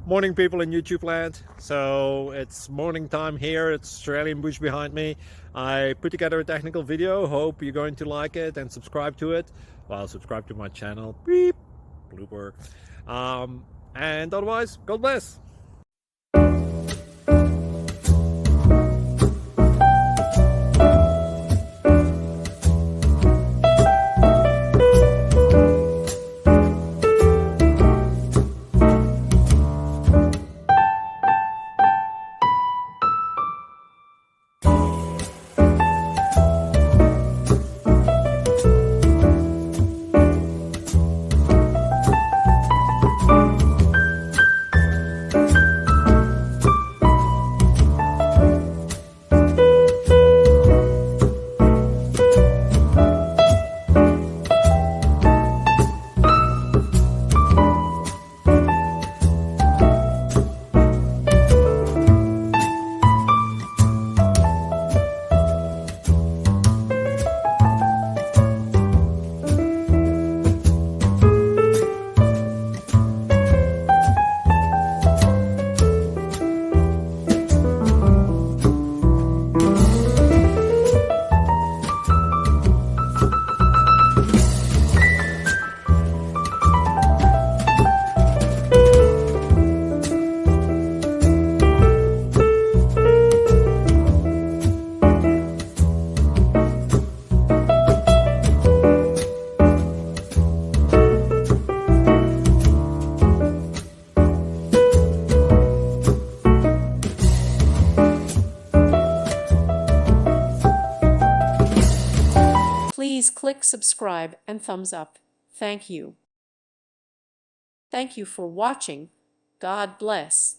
Morning, people in YouTube land. So it's morning time here. It's Australian bush behind me. I put together a technical video. Hope you're going to like it and subscribe to it. Well, subscribe to my channel. Beep, blooper. And otherwise, God bless. Please click subscribe and thumbs up. Thank you. Thank you for watching. God bless.